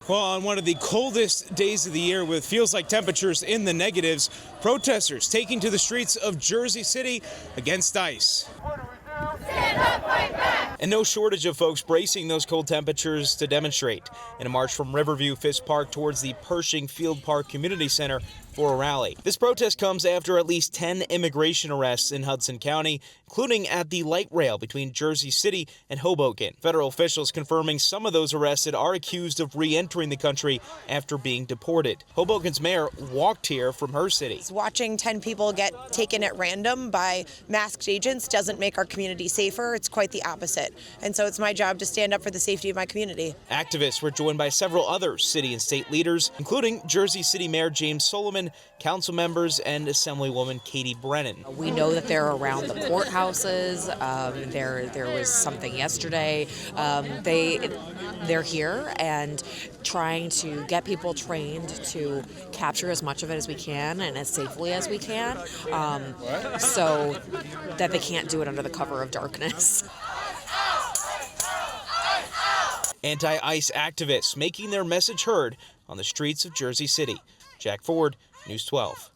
Well, on one of the coldest days of the year with feels like temperatures in the negatives, protesters taking to the streets of Jersey City against ICE. Stand up, fight back! And no shortage of folks bracing those cold temperatures to demonstrate in a march from Riverview Fisk Park towards the Pershing Field Park Community Center for a rally. This protest comes after at least 10 immigration arrests in Hudson County, including at the light rail between Jersey City and Hoboken. Federal officials confirming some of those arrested are accused of re-entering the country after being deported. Hoboken's mayor walked here from her city. Watching 10 people get taken at random by masked agents doesn't make our community safer. It's quite the opposite. And so it's my job to stand up for the safety of my community. Activists were joined by several other city and state leaders, including Jersey City Mayor James Solomon, council members, and Assemblywoman Katie Brennan. We know that they're around the courthouses. There was something yesterday. They're here and trying to get people trained to capture as much of it as we can and as safely as we can, so that they can't do it under the cover of darkness. Anti-ICE activists making their message heard on the streets of Jersey City. Jack Ford, News 12.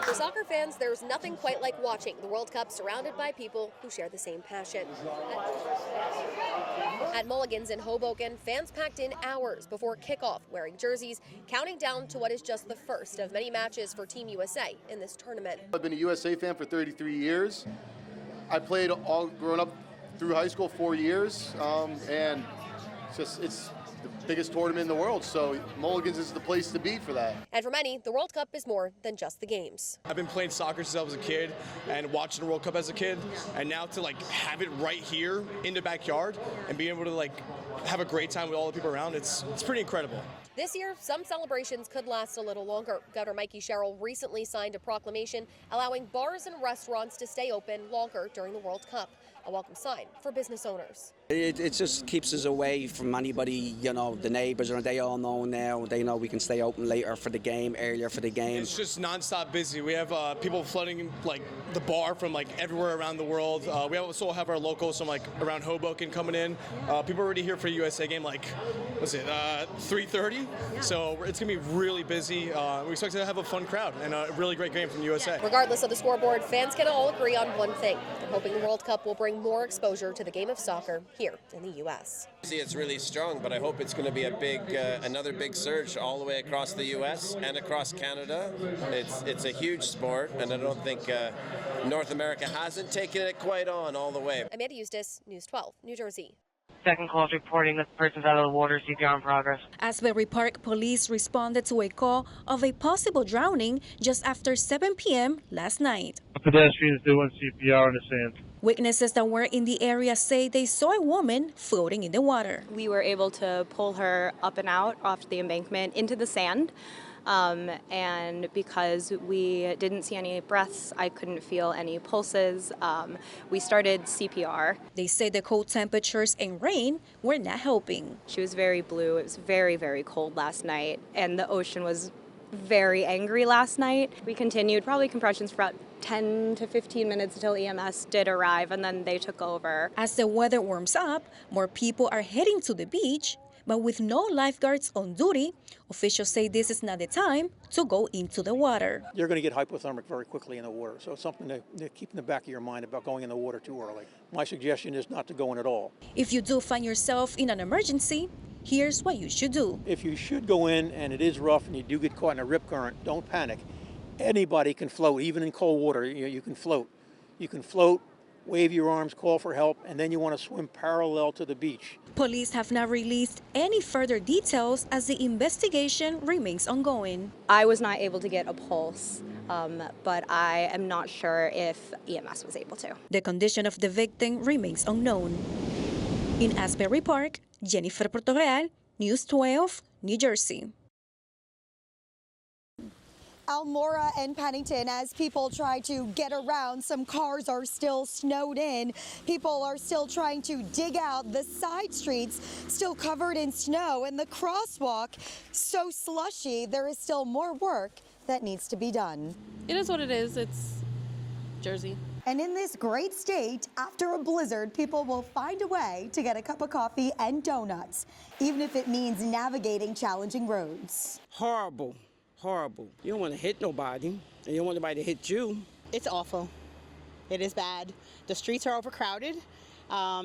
For soccer fans, there's nothing quite like watching the World Cup surrounded by people who share the same passion. At Mulligan's in Hoboken, fans packed in hours before kickoff, wearing jerseys, counting down to what is just the first of many matches for Team USA in this tournament. I've been a USA fan for 33 years. I played all growing up through high school 4 years, and it's the biggest tournament in the world, so Mulligan's is the place to be for that. And for many, the World Cup is more than just the games. I've been playing soccer since I was a kid and watching the World Cup as a kid, and now to have it right here in the backyard and be able to have a great time with all the people around, it's pretty incredible. This year, some celebrations could last a little longer. Governor Mikey Sherrill recently signed a proclamation allowing bars and restaurants to stay open longer during the World Cup. A welcome sign for business owners. It just keeps us away from anybody, the neighbors, they all know now. They know we can stay open later for the game, earlier for the game. It's just nonstop busy. We have people flooding the bar from everywhere around the world. We also have our locals from around Hoboken coming in. People are already here for a USA game 3:30. Yeah. So it's going to be really busy. We expect to have a fun crowd and a really great game from USA. Yeah. Regardless of the scoreboard, fans can all agree on one thing. They're hoping the World Cup will bring more exposure to the game of soccer here in the U.S. See, it's really strong, but I hope it's going to be a another big surge all the way across the U.S. and across Canada. It's a huge sport, and I don't think North America hasn't taken it quite on all the way. Amanda Eustace, News 12, New Jersey. Second calls reporting that the person's out of the water, CPR in progress. Asbury Park police responded to a call of a possible drowning just after 7 p.m. last night. A pedestrian is doing CPR in the sand. Witnesses that were in the area say they saw a woman floating in the water. We were able to pull her up and out off the embankment into the sand. And because we didn't see any breaths, I couldn't feel any pulses, we started CPR. They say the cold temperatures and rain were not helping. She was very blue. It was very, very cold last night, and the ocean was very angry last night. We continued probably compressions for about 10 to 15 minutes until EMS did arrive, and then they took over. As the weather warms up, more people are heading to the beach. But with no lifeguards on duty, officials say this is not the time to go into the water. You're going to get hypothermic very quickly in the water, so it's something to keep in the back of your mind about going in the water too early. My suggestion is not to go in at all. If you do find yourself in an emergency, here's what you should do. If you should go in and it is rough and you do get caught in a rip current, don't panic. Anybody can float, even in cold water. You can float. You can float, wave your arms, call for help, and then you want to swim parallel to the beach. Police have not released any further details as the investigation remains ongoing. I was not able to get a pulse, but I am not sure if EMS was able to. The condition of the victim remains unknown. In Asbury Park, Jennifer Portoreal, News 12, New Jersey. Almora and Pennington, as people try to get around, some cars are still snowed in. People are still trying to dig out the side streets, still covered in snow, and the crosswalk so slushy. There is still more work that needs to be done. It is what it is. It's Jersey. And in this great state, after a blizzard, people will find a way to get a cup of coffee and donuts, even if it means navigating challenging roads. Horrible, horrible. You don't want to hit nobody, and you don't want nobody to hit you. It's awful. It is bad. The streets are overcrowded.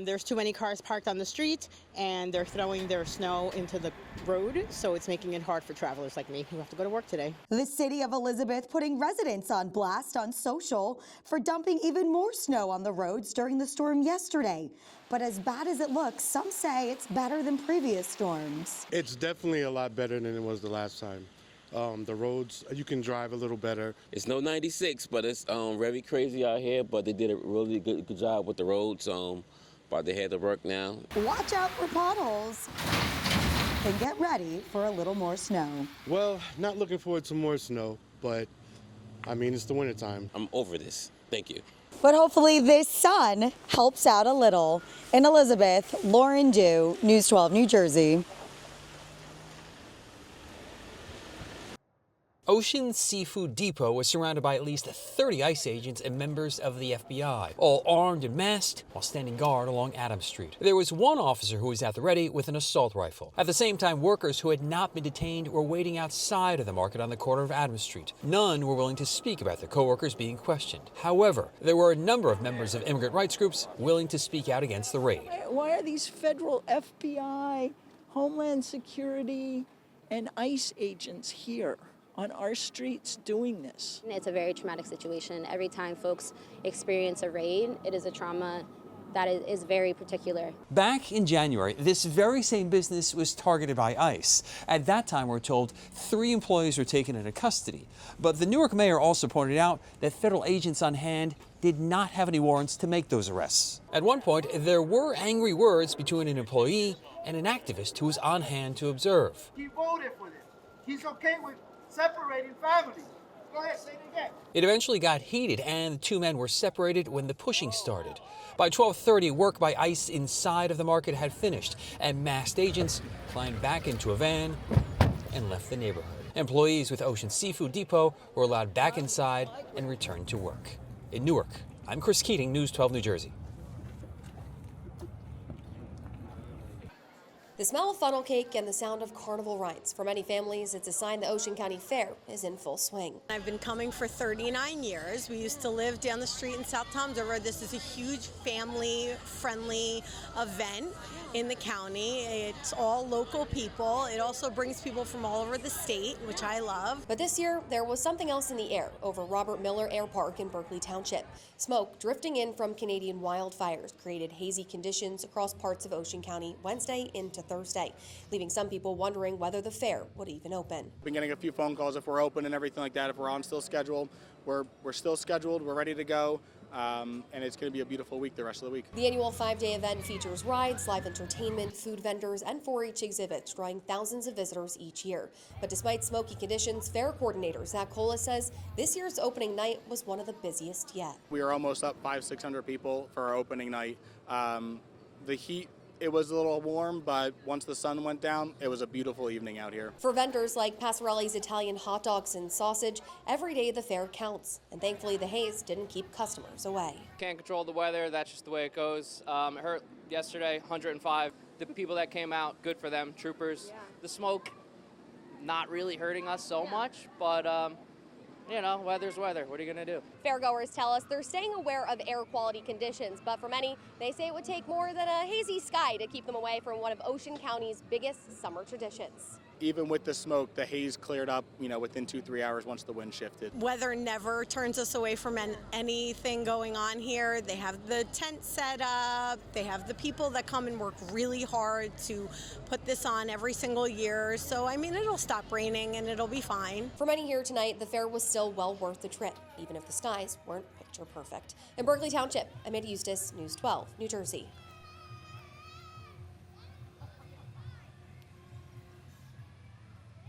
There's too many cars parked on the street, and they're throwing their snow into the road, so it's making it hard for travelers like me who have to go to work today. The city of Elizabeth putting residents on blast on social for dumping even more snow on the roads during the storm yesterday. But as bad as it looks, some say it's better than previous storms. It's definitely a lot better than it was the last time. The roads, you can drive a little better. It's no 96, but it's very crazy out here, but they did a really good job with the roads. But they had to work now. Watch out for potholes and get ready for a little more snow. Well, not looking forward to more snow, but I mean, it's the wintertime. I'm over this. Thank you. But hopefully this sun helps out a little. In Elizabeth, Lauren Dew, News 12 New Jersey. Ocean Seafood Depot was surrounded by at least 30 ICE agents and members of the FBI, all armed and masked while standing guard along Adams Street. There was one officer who was at the ready with an assault rifle. At the same time, workers who had not been detained were waiting outside of the market on the corner of Adams Street. None were willing to speak about their co-workers being questioned. However, there were a number of members of immigrant rights groups willing to speak out against the raid. Why are these federal FBI, Homeland Security, and ICE agents here on our streets doing this? It's a very traumatic situation. Every time folks experience a raid, it is a trauma that is very particular. Back in January, this very same business was targeted by ICE. At that time, we're told 3 employees were taken into custody. But the Newark mayor also pointed out that federal agents on hand did not have any warrants to make those arrests. At one point, there were angry words between an employee and an activist who was on hand to observe. He voted for this. He's okay with separating families. Go ahead, say it again. It eventually got heated and the 2 men were separated when the pushing started. By 12:30, work by ICE inside of the market had finished and masked agents climbed back into a van and left the neighborhood. Employees with Ocean Seafood Depot were allowed back inside and returned to work. In Newark, I'm Chris Keating, News 12 New Jersey. The smell of funnel cake and the sound of carnival rides. For many families, it's a sign the Ocean County Fair is in full swing. I've been coming for 39 years. We used to live down the street in South Tom's River. This is a huge family-friendly event in the county. It's all local people. It also brings people from all over the state, which I love. But this year, there was something else in the air over Robert Miller Air Park in Berkeley Township. Smoke drifting in from Canadian wildfires created hazy conditions across parts of Ocean County Wednesday into Thursday, leaving some people wondering whether the fair would even open. Been getting a few phone calls if we're open and everything like that, if we're on still scheduled. We're still scheduled, we're ready to go, and it's going to be a beautiful week the rest of the week. The annual 5-day event features rides, live entertainment, food vendors, and 4-H exhibits, drawing thousands of visitors each year. But despite smoky conditions, fair coordinator Zach Cola says this year's opening night was one of the busiest yet. We are almost up 500-600 people for our opening night. The heat, it was a little warm, but once the sun went down, it was a beautiful evening out here. For vendors like Passarelli's Italian hot dogs and sausage, every day the fair counts. And thankfully the haze didn't keep customers away. Can't control the weather, that's just the way it goes. It hurt yesterday, 105. The people that came out, good for them, troopers. Yeah. The smoke, not really hurting us so much, but you know, weather's weather. What are you going to do? Fairgoers tell us they're staying aware of air quality conditions, but for many, they say it would take more than a hazy sky to keep them away from one of Ocean County's biggest summer traditions. Even with the smoke, the haze cleared up, within 2-3 hours once the wind shifted. Weather never turns us away from anything going on here. They have the tent set up. They have the people that come and work really hard to put this on every single year. So, it'll stop raining and it'll be fine. For many here tonight, the fair was still well worth the trip, even if the skies weren't picture perfect. In Berkeley Township, Amanda Eustace, News 12, New Jersey.